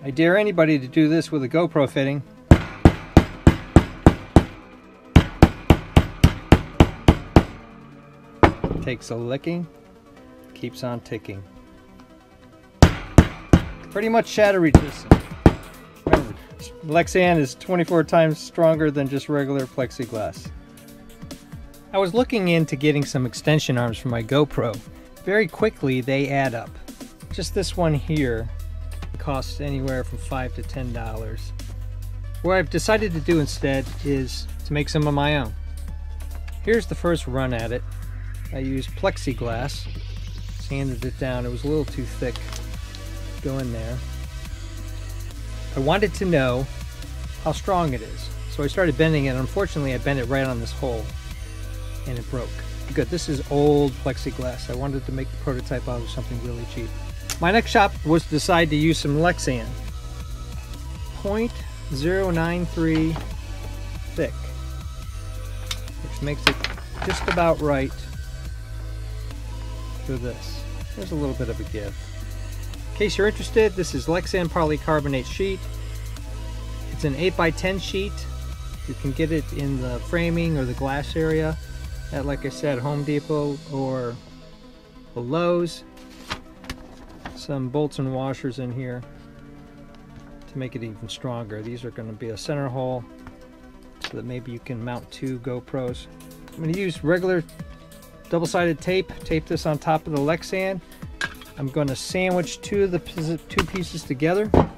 I dare anybody to do this with a GoPro fitting. Takes a licking, keeps on ticking. Pretty much shatter resistant. Remember, Lexan is 24 times stronger than just regular plexiglass. I was looking into getting some extension arms for my GoPro. Very quickly they add up. Just this one here costs anywhere from $5 to $10. What I've decided to do instead is to make some of my own. Here's the first run at it. I used plexiglass, sanded it down. It was a little too thick to go in there. I wanted to know how strong it is, so I started bending it. Unfortunately, I bent it right on this hole and it broke. Good, this is old plexiglass. I wanted to make the prototype out of something really cheap. My next shot was to decide to use some Lexan. 0.093 thick, which makes it just about right for this. There's a little bit of a give. In case you're interested, this is Lexan polycarbonate sheet. It's an 8x10 sheet. You can get it in the framing or the glass area at, like I said, Home Depot or the Lowe's. Some bolts and washers in here to make it even stronger. These are going to be a center hole so that maybe you can mount 2 GoPros. I'm going to use regular double-sided tape. Tape this on top of the Lexan. I'm going to sandwich two pieces together. I've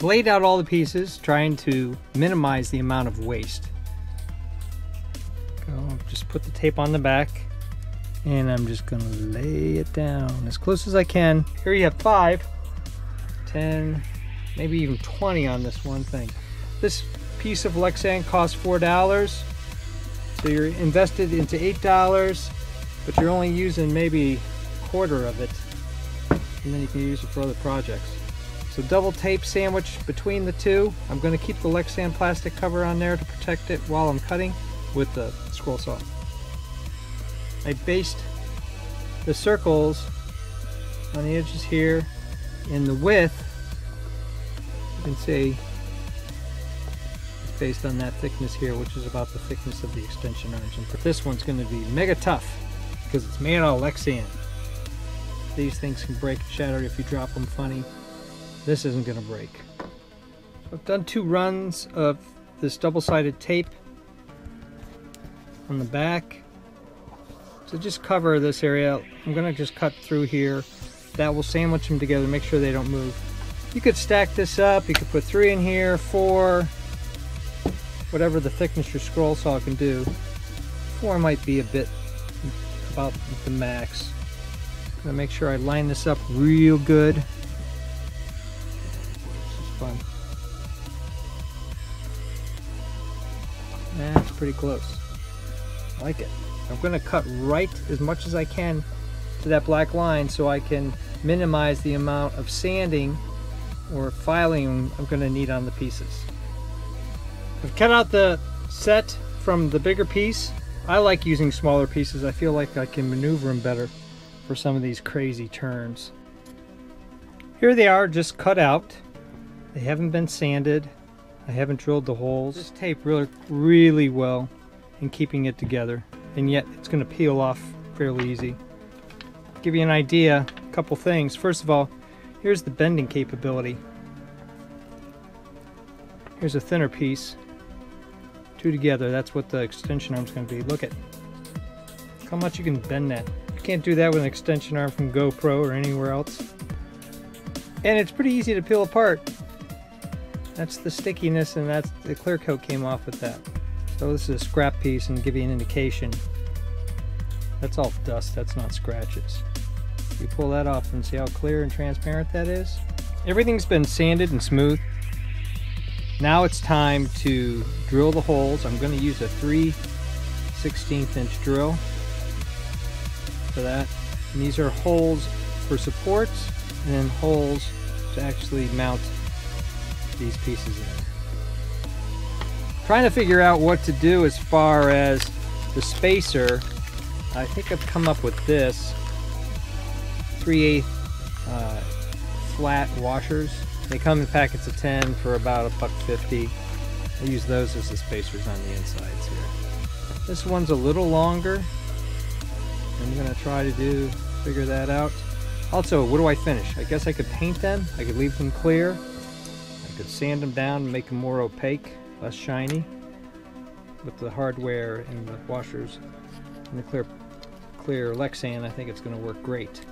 laid out all the pieces, trying to minimize the amount of waste. Just put the tape on the back, and I'm just going to lay it down as close as I can. Here you have 5, 10, maybe even 20 on this one thing. This piece of Lexan costs $4, so you're invested into $8, but you're only using maybe a quarter of it, and then you can use it for other projects. So double tape sandwich between the two. I'm going to keep the Lexan plastic cover on there to protect it while I'm cutting with the scroll saw. I based the circles on the edges here. In the width, you can see it's based on that thickness here, which is about the thickness of the extension arms. And this one's going to be mega tough because it's made out of Lexan. These things can break and shatter if you drop them funny. This isn't going to break. I've done 2 runs of this double-sided tape on the back. So just cover this area. I'm going to just cut through here. That will sandwich them together, make sure they don't move. You could stack this up. You could put 3 in here, 4, whatever the thickness your scroll saw can do. 4 might be a bit about the max. I'm going to make sure I line this up real good. This is fun. That's pretty close. I like it. I'm going to cut right as much as I can to that black line so I can minimize the amount of sanding or filing I'm going to need on the pieces. I've cut out the set from the bigger piece. I like using smaller pieces. I feel like I can maneuver them better for some of these crazy turns. Here they are, just cut out. They haven't been sanded. I haven't drilled the holes. This tape worked really well in keeping it together, and yet it's going to peel off fairly easy. To give you an idea, a couple things. First of all, here's the bending capability. Here's a thinner piece. 2 together, that's what the extension arm's going to be. Look at how much you can bend that. You can't do that with an extension arm from GoPro or anywhere else. And it's pretty easy to peel apart. That's the stickiness, and that's the clear coat came off with that. So this is a scrap piece, and give you an indication. That's all dust, that's not scratches. You pull that off and see how clear and transparent that is. Everything's been sanded and smooth. Now it's time to drill the holes. I'm going to use a 3/16 inch drill for that. And these are holes for supports and then holes to actually mount these pieces in. Trying to figure out what to do as far as the spacer. I think I've come up with this 3/8 flat washers. They come in packets of 10 for about $1.50. I use those as the spacers on the insides here. This one's a little longer. I'm gonna try to figure that out. Also, what do I finish? I guess I could paint them. I could leave them clear. I could sand them down and make them more opaque, less shiny. With the hardware and the washers and the clear Lexan, I think it's going to work great.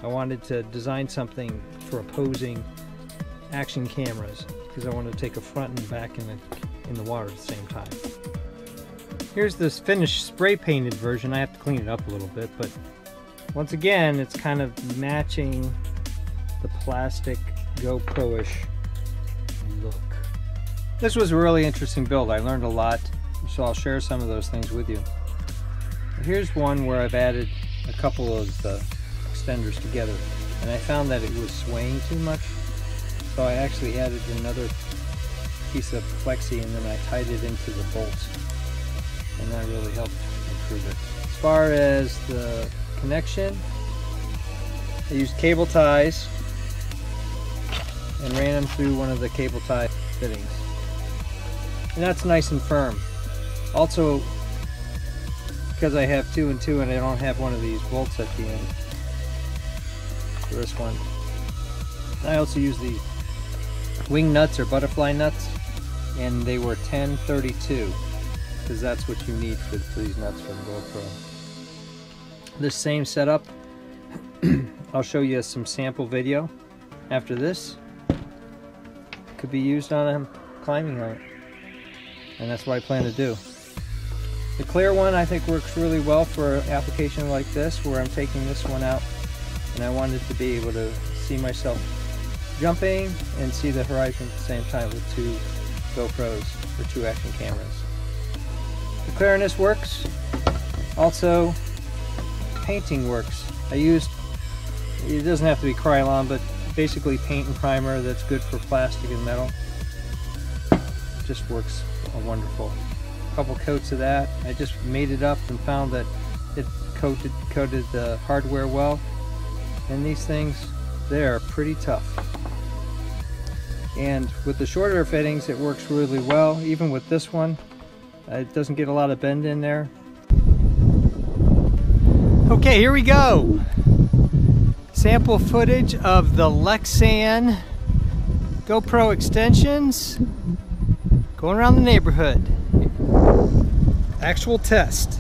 I wanted to design something for opposing action cameras because I wanted to take a front and back in the water at the same time. Here's this finished spray painted version. I have to clean it up a little bit, but once again, it's kind of matching the plastic GoPro-ish look. This was a really interesting build. I learned a lot, so I'll share some of those things with you. Here's one where I've added a couple of extenders together, and I found that it was swaying too much, so I actually added another piece of plexi and then I tied it into the bolts, and that really helped improve it. As far as the connection, I used cable ties and ran them through one of the cable tie fittings, and that's nice and firm. Also, because I have 2 and 2 and I don't have one of these bolts at the end for this one, I also use these wing nuts or butterfly nuts, and they were 1032 because that's what you need for these nuts from GoPro. This same setup, I'll show you some sample video after this. Could be used on a climbing height, and that's what I plan to do. The clear one I think works really well for an application like this, where I'm taking this one out and I wanted to be able to see myself jumping and see the horizon at the same time with 2 GoPros or 2 action cameras. The clearness works. Also, painting works. I used, it doesn't have to be Krylon, but basically paint and primer that's good for plastic and metal. It just works wonderful. A couple coats of that. I just made it up and found that it coated the hardware well, and these things, they're pretty tough. And with the shorter fittings, it works really well. Even with this one, it doesn't get a lot of bend in there. Okay, here we go. Sample footage of the Lexan GoPro extensions going around the neighborhood. Actual test.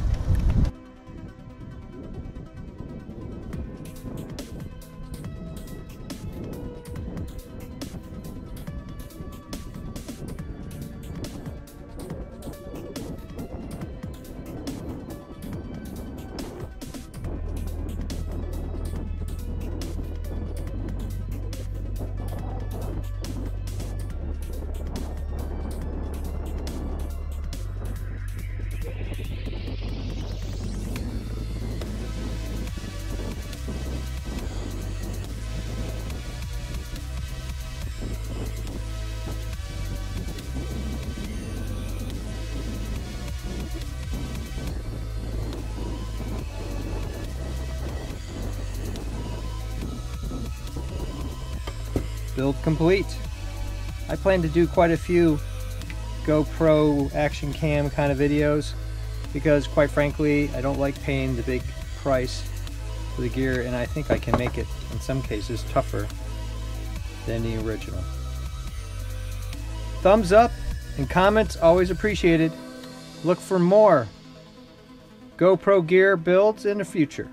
Build complete. I plan to do quite a few GoPro action cam kind of videos because, quite frankly, I don't like paying the big price for the gear, and I think I can make it in some cases tougher than the original. Thumbs up and comments always appreciated. Look for more GoPro gear builds in the future.